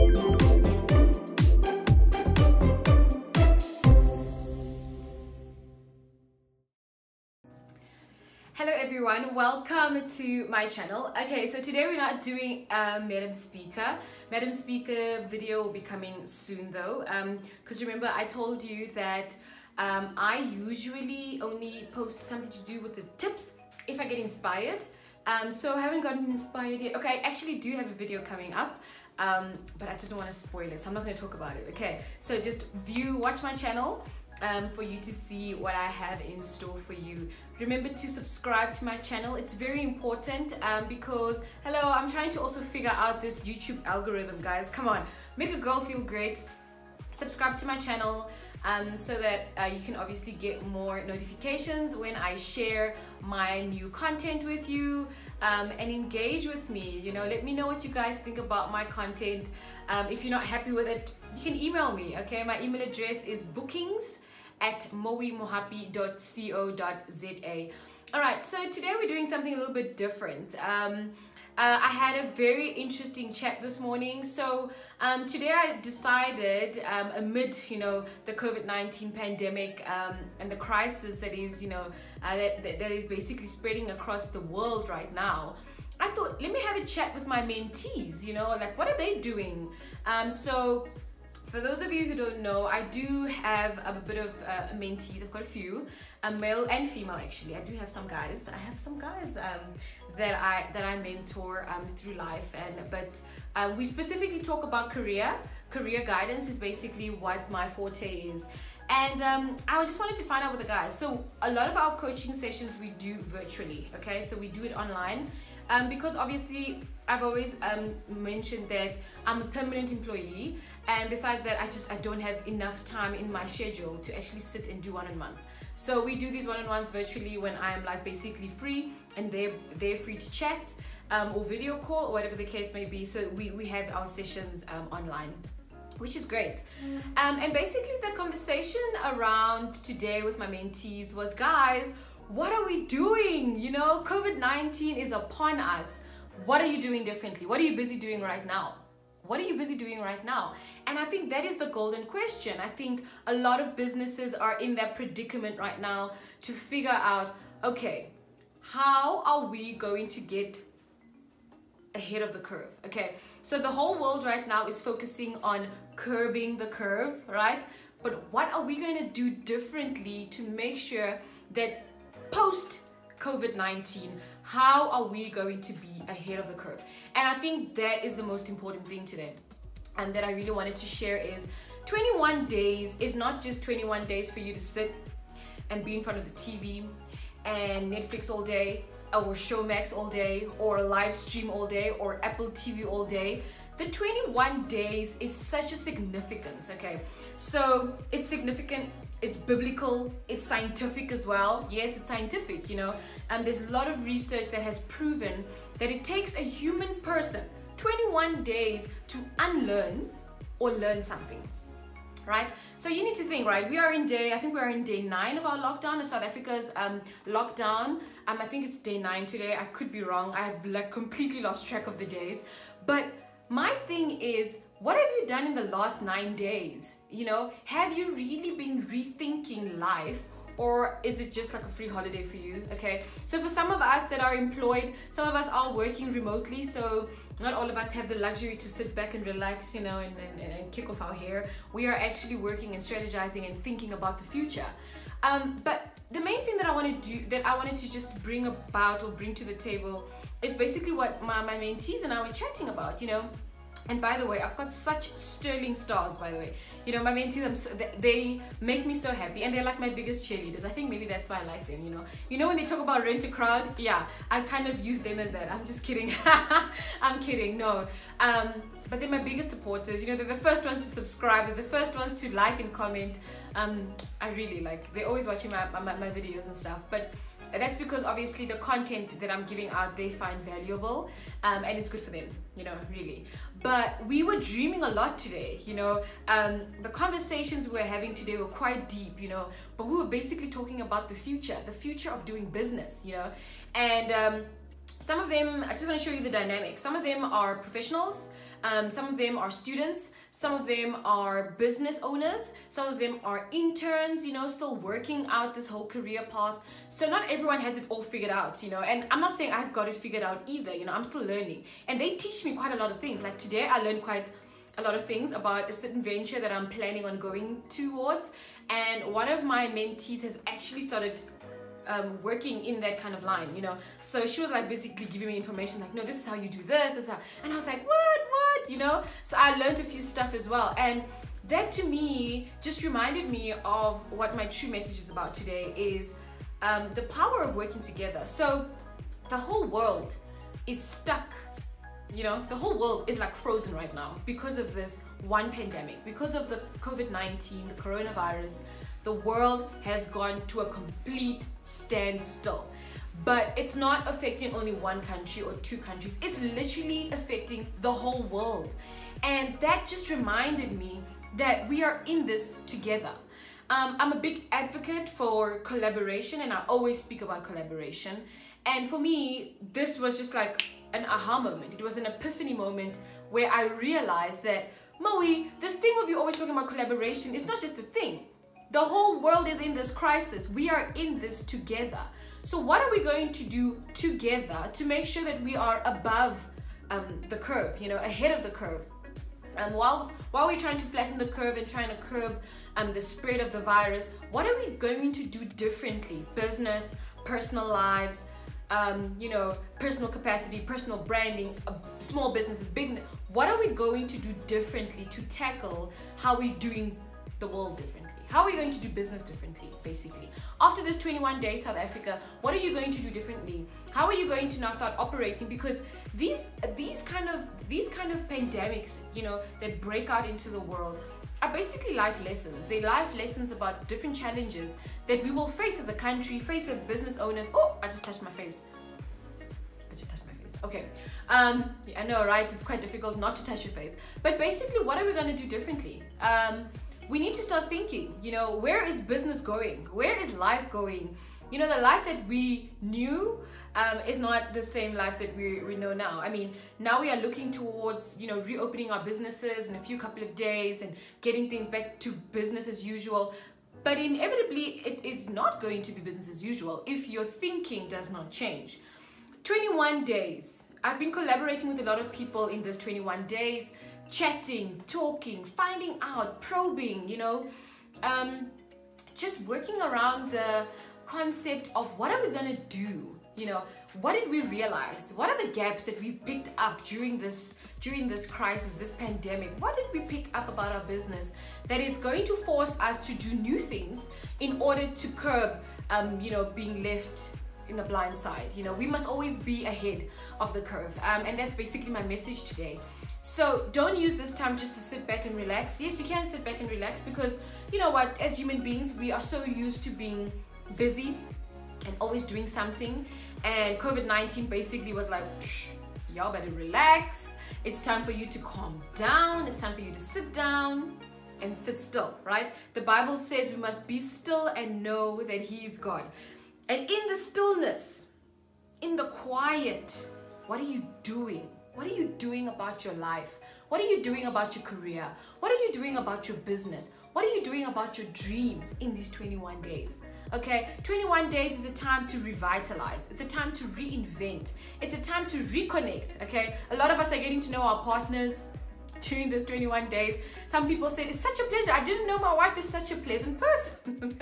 Hello everyone, welcome to my channel. Okay, so today we're not doing a Madam Speaker video will be coming soon though, because remember I told you that I usually only post something to do with the tips if I get inspired. So I haven't gotten inspired yet. Okay, I actually do have a video coming up, but I didn't want to spoil it, so I'm not going to talk about it. Okay, so just watch my channel for you to see what I have in store for you. Remember to subscribe to my channel. It's very important because, hello, I'm trying to also figure out this YouTube algorithm, guys. Come on, make a girl feel great. Subscribe to my channel so that you can obviously get more notifications when I share my new content with you, and engage with me. You know, let me know what you guys think about my content. If you're not happy with it, you can email me. Okay, my email address is bookings@moeymohapi.co.za. all right, so today we're doing something a little bit different. I had a very interesting chat this morning. So today I decided, amid the COVID-19 pandemic and the crisis that is that is basically spreading across the world right now, I thought, let me have a chat with my mentees. Like, what are they doing? So for those of you who don't know, I do have a bit of mentees. I've got a few, male and female actually. I do have some guys. I have some guys that I mentor through life, but we specifically talk about career guidance is basically what my forte is. And I just wanted to find out with the guys. So a lot of our coaching sessions we do virtually. Okay, so we do it online. Because obviously I've always mentioned that I'm a permanent employee, and besides that I don't have enough time in my schedule to actually sit and do one-on-ones. So we do these one-on-ones virtually when I'm like basically free and they're free to chat or video call or whatever the case may be. So we have our sessions online, which is great. And basically the conversation around today with my mentees was, guys, what are we doing? COVID-19 is upon us. What are you doing differently? What are you busy doing right now? What are you busy doing right now? And I think that is the golden question. I think a lot of businesses are in that predicament right now to figure out, okay, how are we going to get ahead of the curve? Okay, so the whole world right now is focusing on curbing the curve, right? But what are we going to do differently to make sure that post COVID-19, how are we going to be ahead of the curve? And I think that is the most important thing today, and that I really wanted to share is 21 days is not just 21 days for you to sit and be in front of the TV and Netflix all day, or Showmax all day, or live stream all day, or Apple TV all day. The 21 days is such a significance, okay? So it's significant, it's biblical, it's scientific as well. Yes, it's scientific, there's a lot of research that has proven that it takes a human person 21 days to unlearn or learn something, right? So you need to think, right? I think we are in day 9 of our lockdown. South Africa's lockdown. I think it's day 9 today. I could be wrong. I have like completely lost track of the days. But my thing is, what have you done in the last 9 days? Have you really been rethinking life, or is it just like a free holiday for you? Okay, so for some of us that are employed, some of us are working remotely, so not all of us have the luxury to sit back and relax, and kick off our hair. We are actually working and strategizing and thinking about the future. But the main thing that I wanted to just bring about or bring to the table is basically what my mentees and I were chatting about, And by the way, I've got such sterling stars, by the way. My mentees, they make me so happy, and they're like my biggest cheerleaders. I think maybe that's why I like them, when they talk about rent a crowd, yeah, I kind of use them as that. I'm just kidding. I'm kidding, no. But they're my biggest supporters. They're the first ones to subscribe. They're the first ones to like and comment. I really they're always watching my videos and stuff. But that's because obviously the content that I'm giving out, they find valuable, and it's good for them, really. But we were dreaming a lot today, the conversations we were having today were quite deep, but we were basically talking about the future of doing business, and some of them, I just want to show you the dynamic. Some of them are professionals, Some of them are students, some of them are business owners, some of them are interns, you know, still working out this whole career path. So not everyone has it all figured out, you know, and I'm not saying I've got it figured out either, you know, I'm still learning. And they teach me quite a lot of things. Like today I learned quite a lot of things about a certain venture that I'm planning on going towards, and one of my mentees has actually started working in that kind of line, you know. So she was like basically giving me information like, no, this is how you do this, and I was like, what, you know. So I learned a few stuff as well, and that to me just reminded me of what my true message is about today is the power of working together. So the whole world is stuck, you know, the whole world is like frozen right now because of this one pandemic, because of the COVID-19, the coronavirus. The world has gone to a complete standstill. But it's not affecting only one country or two countries. It's literally affecting the whole world. And that just reminded me that we are in this together. I'm a big advocate for collaboration, and I always speak about collaboration. And for me, this was just like an aha moment. It was an epiphany moment where I realized that, Moey, this thing of you always talking about collaboration is not just a thing. The whole world is in this crisis. We are in this together. So what are we going to do together to make sure that we are above the curve, you know, ahead of the curve? And while we're trying to flatten the curve and trying to curb the spread of the virus, what are we going to do differently? Business, personal lives, you know, personal capacity, personal branding, small businesses, big. What are we going to do differently to tackle how we're doing the world differently? How are we going to do business differently, basically? After this 21 days, South Africa, what are you going to do differently? How are you going to now start operating? Because these kind of pandemics, you know, that break out into the world are basically life lessons. They're life lessons about different challenges that we will face as a country, face as business owners. Oh, I just touched my face. Okay, I know, right? It's quite difficult not to touch your face. But basically, what are we going to do differently? We need to start thinking, you know, where is business going? Where is life going? You know, the life that we knew is not the same life that we know now. I mean, now we are looking towards, you know, reopening our businesses in a couple of days and getting things back to business as usual. But inevitably, it is not going to be business as usual if your thinking does not change. 21 days. I've been collaborating with a lot of people in this 21 days, chatting, talking, finding out, probing, you know, just working around the concept of what are we gonna do, you know, what did we realize, what are the gaps that we picked up during this crisis, this pandemic, what did we pick up about our business that is going to force us to do new things in order to curb, you know, being left in the blind side. You know, we must always be ahead of the curve, and that's basically my message today. So don't use this time just to sit back and relax. Yes, you can sit back and relax because, you know what, as human beings, we are so used to being busy and always doing something, and COVID-19 basically was like, y'all better relax. It's time for you to calm down. It's time for you to sit down and sit still, right? The Bible says we must be still and know that He is God. And in the stillness, in the quiet, what are you doing? What are you doing about your life? What are you doing about your career? What are you doing about your business? What are you doing about your dreams in these 21 days? Okay, 21 days is a time to revitalize. It's a time to reinvent. It's a time to reconnect, okay? A lot of us are getting to know our partners during those 21 days. Some people said, it's such a pleasure. I didn't know my wife is such a pleasant person,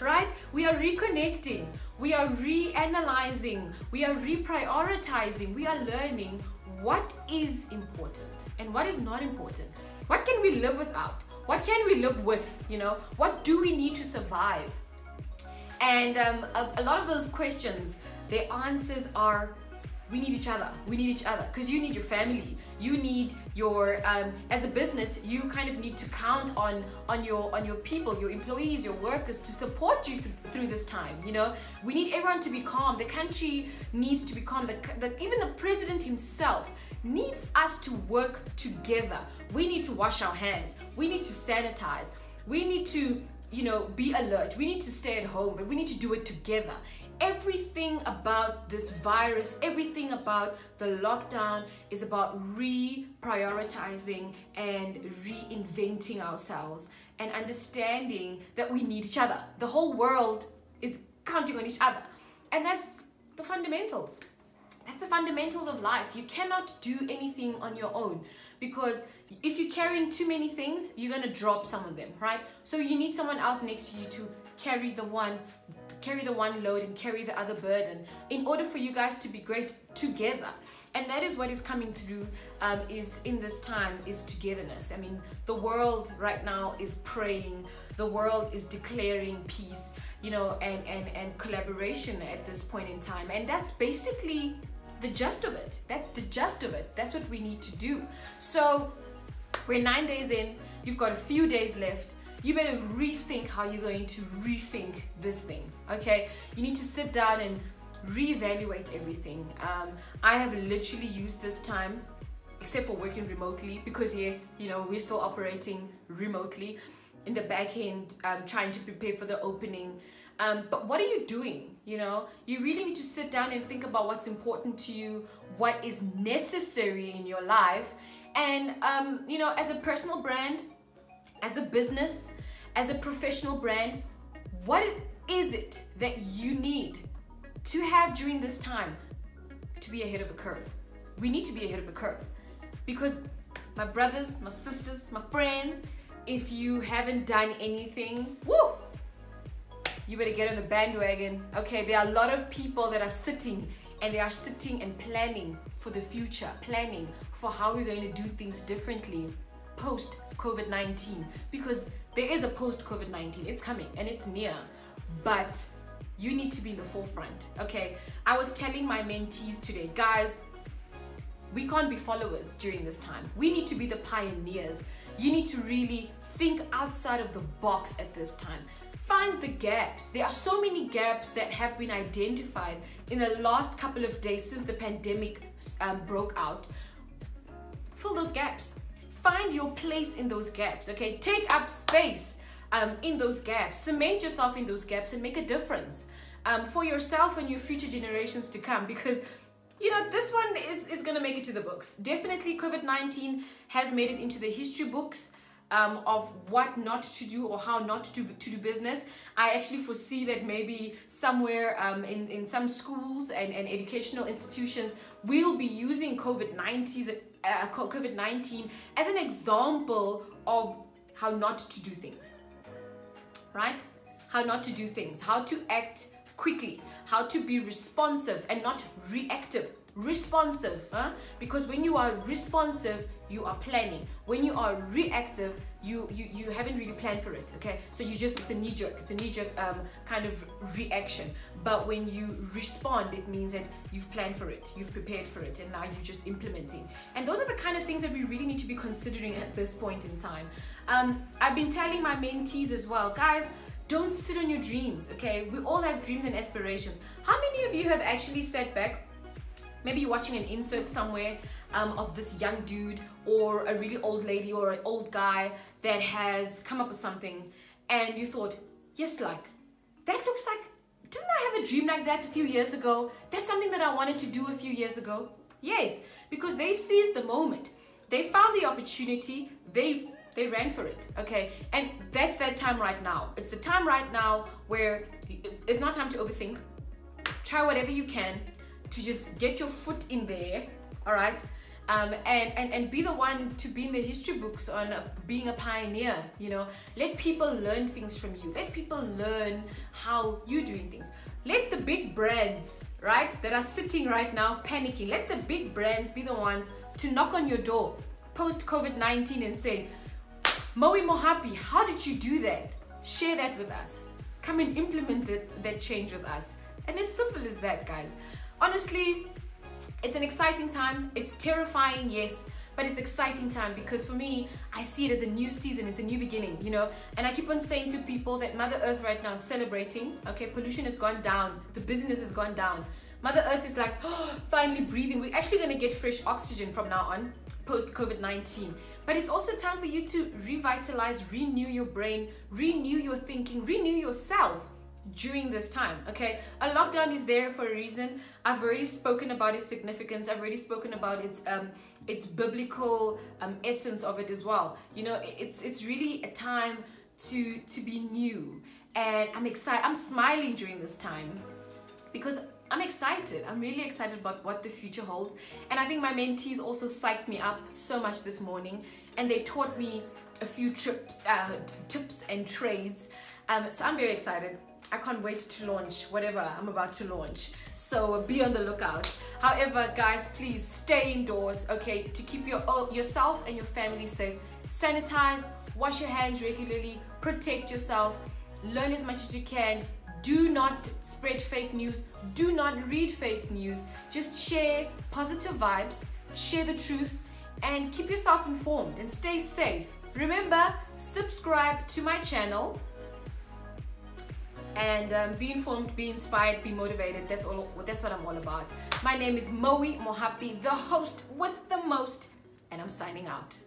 right? We are reconnecting. We are reanalyzing. We are reprioritizing. We are learning what is important and what is not important. What can we live without? What can we live with? You know, what do we need to survive? And a lot of those questions, their answers are, we need each other. We need each other because you need your family. You need your, as a business, you kind of need to count on your people, your employees, your workers to support you through this time. You know, we need everyone to be calm. The country needs to be calm. Even the president himself needs us to work together. We need to wash our hands. We need to sanitize. We need to, you know, be alert. We need to stay at home, but we need to do it together. everything about this virus, everything about the lockdown is about reprioritizing and reinventing ourselves and understanding that we need each other. The whole world is counting on each other. And that's the fundamentals. That's the fundamentals of life. You cannot do anything on your own, because if you're carrying too many things, you're going to drop some of them, right? So you need someone else next to you to carry the one load and carry the other burden in order for you guys to be great together. And that is what is coming through is in this time is togetherness. I mean, the world right now is praying, the world is declaring peace, you know, and collaboration at this point in time. And that's basically the gist of it. That's the gist of it. That's what we need to do. So we're 9 days in, you've got a few days left. You better rethink how you're going to rethink this thing, okay? You need to sit down and reevaluate everything. I have literally used this time, except for working remotely, because yes, you know, we're still operating remotely in the back end, trying to prepare for the opening. But what are you doing? You know, you really need to sit down and think about what's important to you, what is necessary in your life. And, you know, as a personal brand, as a business, as a professional brand, what is it that you need to have during this time to be ahead of the curve? We need to be ahead of the curve, because my brothers, my sisters, my friends, if you haven't done anything, woo, you better get on the bandwagon. Okay, there are a lot of people that are sitting and planning for the future, planning for how we're going to do things differently post COVID-19, because there is a post COVID-19. It's coming and it's near, but you need to be in the forefront. Okay, I was telling my mentees today, guys, we can't be followers during this time. We need to be the pioneers. You need to really think outside of the box at this time. Find the gaps. There are so many gaps that have been identified in the last couple of days since the pandemic broke out. Fill those gaps. Find your place in those gaps, okay? Take up space in those gaps. Cement yourself in those gaps and make a difference for yourself and your future generations to come, because you know, this one is going to make it to the books. Definitely COVID-19 has made it into the history books of what not to do or how not to do business. I actually foresee that maybe somewhere in some schools and educational institutions, we'll be using COVID-19 as an example of how not to do things, right? How not to do things, how to act quickly, how to be responsive and not reactive. Responsive, because when you are responsive, you are planning. When you are reactive, you haven't really planned for it, okay? So it's a knee-jerk kind of reaction. But when you respond, it means that you've planned for it, you've prepared for it, and now you're just implementing. And those are the kind of things that we really need to be considering at this point in time. I've been telling my mentees as well, guys, don't sit on your dreams, okay? We all have dreams and aspirations. How many of you have actually sat back, maybe you're watching an insert somewhere of this young dude or a really old lady or an old guy that has come up with something, and you thought, yes, like, that looks like, didn't I have a dream like that a few years ago? That's something that I wanted to do a few years ago. Yes, because they seized the moment. They found the opportunity, they ran for it, okay? And that's that time right now. It's the time right now where it's not time to overthink. Try whatever you can to just get your foot in there, all right? And be the one to be in the history books on being a pioneer, you know? Let people learn things from you. Let people learn how you're doing things. Let the big brands, right, that are sitting right now panicking, let the big brands be the ones to knock on your door post-COVID-19 and say, Moey Mohapi, how did you do that? Share that with us. Come and implement that change with us. And it's simple as that, guys. Honestly, it's an exciting time. It's terrifying, yes, but it's exciting time, because for me, I see it as a new season. It's a new beginning, you know. And I keep on saying to people that Mother Earth right now is celebrating. Okay, pollution has gone down. The business has gone down. Mother Earth is like, oh, finally breathing. We're actually going to get fresh oxygen from now on, post-COVID-19. But it's also time for you to revitalize, renew your brain, renew your thinking, renew yourself. during this time. Okay, a lockdown is there for a reason. I've already spoken about its significance. I've already spoken about its biblical essence of it as well. You know, it's really a time to be new, and I'm excited. I'm smiling during this time because I'm excited. I'm really excited about what the future holds. And I think my mentees also psyched me up so much this morning, and they taught me a few tips and trades. So I'm very excited. I can't wait to launch whatever I'm about to launch. So be on the lookout. However, guys, please stay indoors, okay, to keep yourself and your family safe. Sanitize, wash your hands regularly, protect yourself, learn as much as you can. Do not spread fake news. Do not read fake news. Just share positive vibes, share the truth, and keep yourself informed and stay safe. Remember, subscribe to my channel, and be informed, be inspired, be motivated. That's what I'm all about. My name is Moey Mohapi, the host with the most, and I'm signing out.